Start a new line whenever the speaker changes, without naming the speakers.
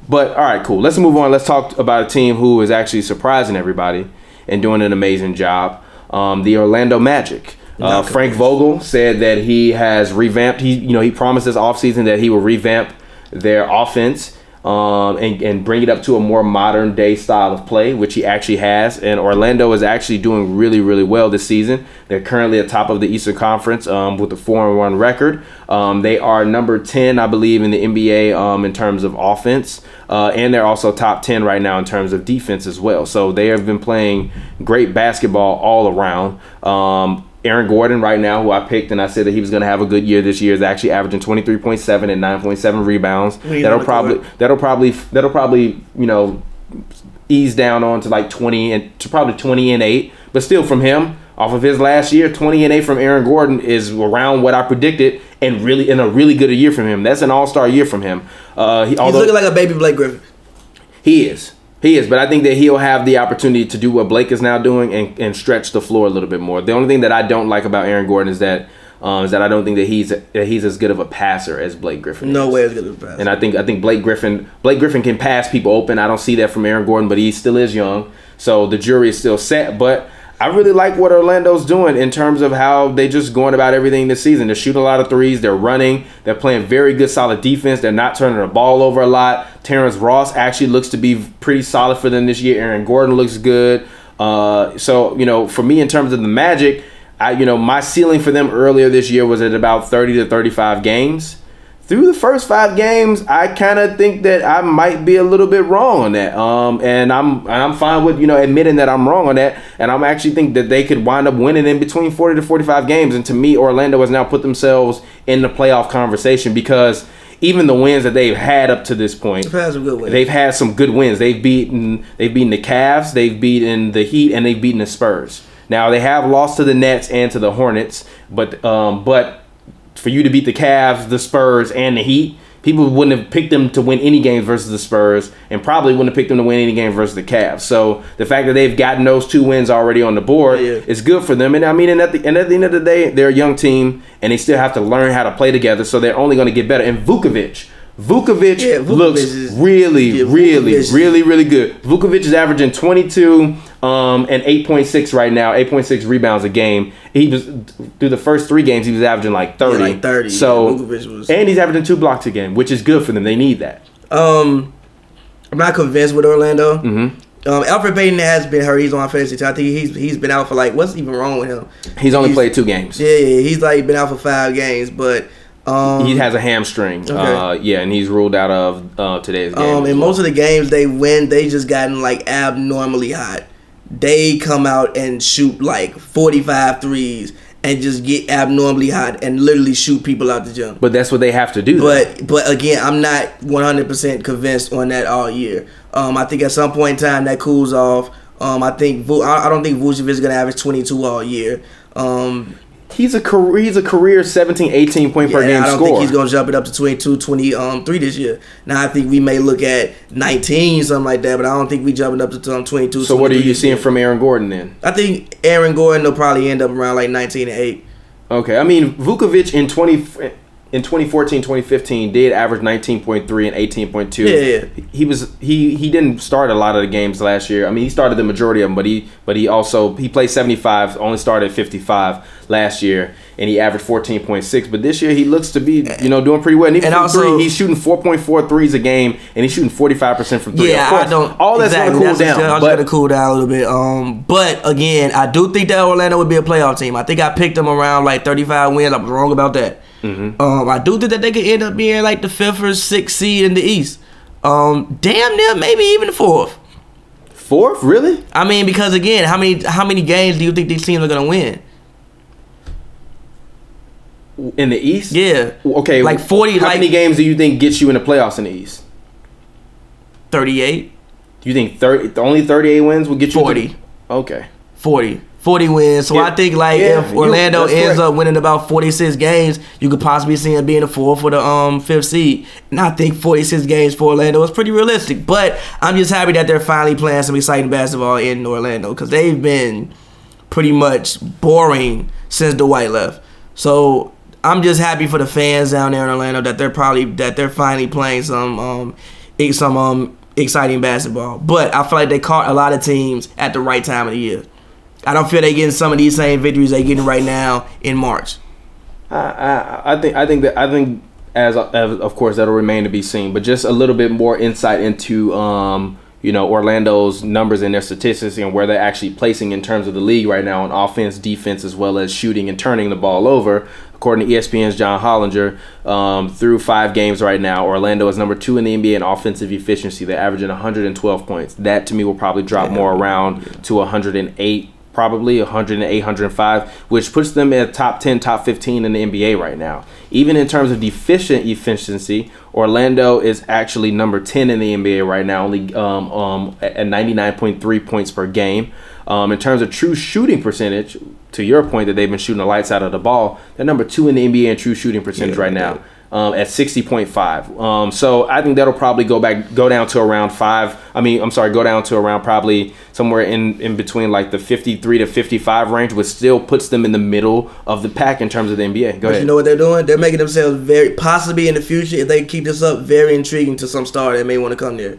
But all right, cool. Let's move on. Let's talk about a team who is actually surprising everybody and doing an amazing job. The Orlando Magic. Frank Vogel said that he has revamped. He promised this offseason that he will revamp their offense and bring it up to a more modern day style of play, which he actually has. And Orlando is actually doing really, really well this season. They're currently at top of the Eastern Conference with a 4-1 record. They are number 10, I believe, in the NBA in terms of offense. And they're also top 10 right now in terms of defense as well. So they have been playing great basketball all around. Aaron Gordon right now, who I picked and I said that he was going to have a good year this year, is actually averaging 23.7 and 9.7 rebounds. That'll probably ease down on to like 20 and to probably 20 and 8. But still, from him, off of his last year, 20 and 8 from Aaron Gordon is around what I predicted, and really in a really good year from him. That's an all-star year from him.
He's looking like a baby Blake Griffin.
He is. But I think that he'll have the opportunity to do what Blake is now doing and stretch the floor a little bit more. The only thing that I don't like about Aaron Gordon is that I don't think that he's as good of a passer as Blake Griffin.
No way as good of a passer.
And I think Blake Griffin can pass people open. I don't see that from Aaron Gordon, but he still is young, so the jury is still set. But I really like what Orlando's doing in terms of how they just going about everything this season. They're shooting a lot of threes. They're running. They're playing very good, solid defense. They're not turning the ball over a lot. Terrence Ross actually looks to be pretty solid for them this year. Aaron Gordon looks good. So, for me, in terms of the Magic, my ceiling for them earlier this year was at about 30 to 35 games. Through the first 5 games, I kind of think that I might be a little bit wrong on that. And I'm fine with, admitting that I'm wrong on that. And I'm actually think that they could wind up winning in between 40 to 45 games. And to me, Orlando has now put themselves in the playoff conversation because even the wins that they've had up to this point,
they've had some good wins.
They've had some good wins. They've beaten the Cavs, they've beaten the Heat, and they've beaten the Spurs. Now, they have lost to the Nets and to the Hornets, but for you to beat the Cavs, the Spurs, and the Heat, people wouldn't have picked them to win any games versus the Spurs, and probably wouldn't have picked them to win any game versus the Cavs. So the fact that they've gotten those 2 wins already on the board is good for them. And I mean, at the end of the day, they're a young team, and they still have to learn how to play together. So they're only going to get better. And Vukovic looks really good. Vukovic is averaging 22 and 8.6 right now, 8.6 rebounds a game. He was through the first 3 games, he was averaging like 30.
Yeah, like 30.
So and he's averaging 2 blocks a game, which is good for them. They need that.
I'm not convinced with Orlando. Alfred Payton has been hurt. He's on fantasy team. I think he's been out for like, what's even wrong with him?
He's only played 2 games.
Yeah, he's like been out for 5 games, but.
He has a hamstring, and he's ruled out of today's game.
And most of the games they win, they just gotten like abnormally hot. They come out and shoot like 45 threes and just get abnormally hot and literally shoot people out the gym.
But that's what they have to do.
But again, I'm not 100% convinced on that all year. I think at some point in time that cools off. I don't think Vucevic is gonna average 22 all year.
He's a career 17, 18 point per game scorer.
I don't think he's going to jump it up to 22, 23 this year. Now, I think we may look at 19, something like that, but I don't think we jumping up to 22.
So what are you seeing from Aaron Gordon then?
I think Aaron Gordon will probably end up around like 19 and 8.
Okay. I mean, Vukovic in 2014, 2015 did average 19.3 and 18.2.
Yeah.
He didn't start a lot of the games last year. I mean, he started the majority of them, but he played 75, only started 55 last year, and he averaged 14.6. But this year he looks to be doing pretty well. And
also
he's shooting 4.4 threes a game, and he's shooting 45% from 3.
Yeah,
of course, all that's going to cool down.
I'm just going to cool down a little bit. But again, I do think that Orlando would be a playoff team. I think I picked them around like 35 wins. I was wrong about that. I do think that they could end up being like the 5th or 6th seed in the East. Damn near maybe even the 4th.
4th, really?
I mean, because again, how many games do you think these teams are gonna win?
In the East?
Yeah.
Okay.
Like 40.
How many games do you think gets you in the playoffs in the East?
38.
Do you think only 38 wins will get you
40.
Okay.
40 wins. So I think like if Orlando ends up winning about 46 games, you could possibly see him being the 4th or the 5th seed. And I think 46 games for Orlando is pretty realistic. But I'm just happy that they're finally playing some exciting basketball in Orlando because they've been pretty much boring since Dwight left. So I'm just happy for the fans down there in Orlando that they're finally playing some exciting basketball. But I feel like they caught a lot of teams at the right time of the year. I don't feel they getting some of these same victories they getting right now in March.
I think as of course that'll remain to be seen. But just a little bit more insight into Orlando's numbers and their statistics and where they're actually placing in terms of the league right now on offense, defense, as well as shooting and turning the ball over. According to ESPN's John Hollinger, through 5 games right now, Orlando is number 2 in the NBA in offensive efficiency. They're averaging 112 points. That, to me, will probably drop more around to 108, probably 108, 105, which puts them at top 10, top 15 in the NBA right now. Even in terms of efficiency, Orlando is actually number 10 in the NBA right now, only at 99.3 points per game. In terms of true shooting percentage, to your point that they've been shooting the lights out of the ball, they're number 2 in the NBA in true shooting percentage right now, at 60.5. So I think that'll probably go down to around go down to around probably somewhere in between like the 53 to 55 range, which still puts them in the middle of the pack in terms of the NBA. Go ahead.
You know what they're doing? They're making themselves very, possibly in the future, if they keep this up, very intriguing to some star that may want to come there.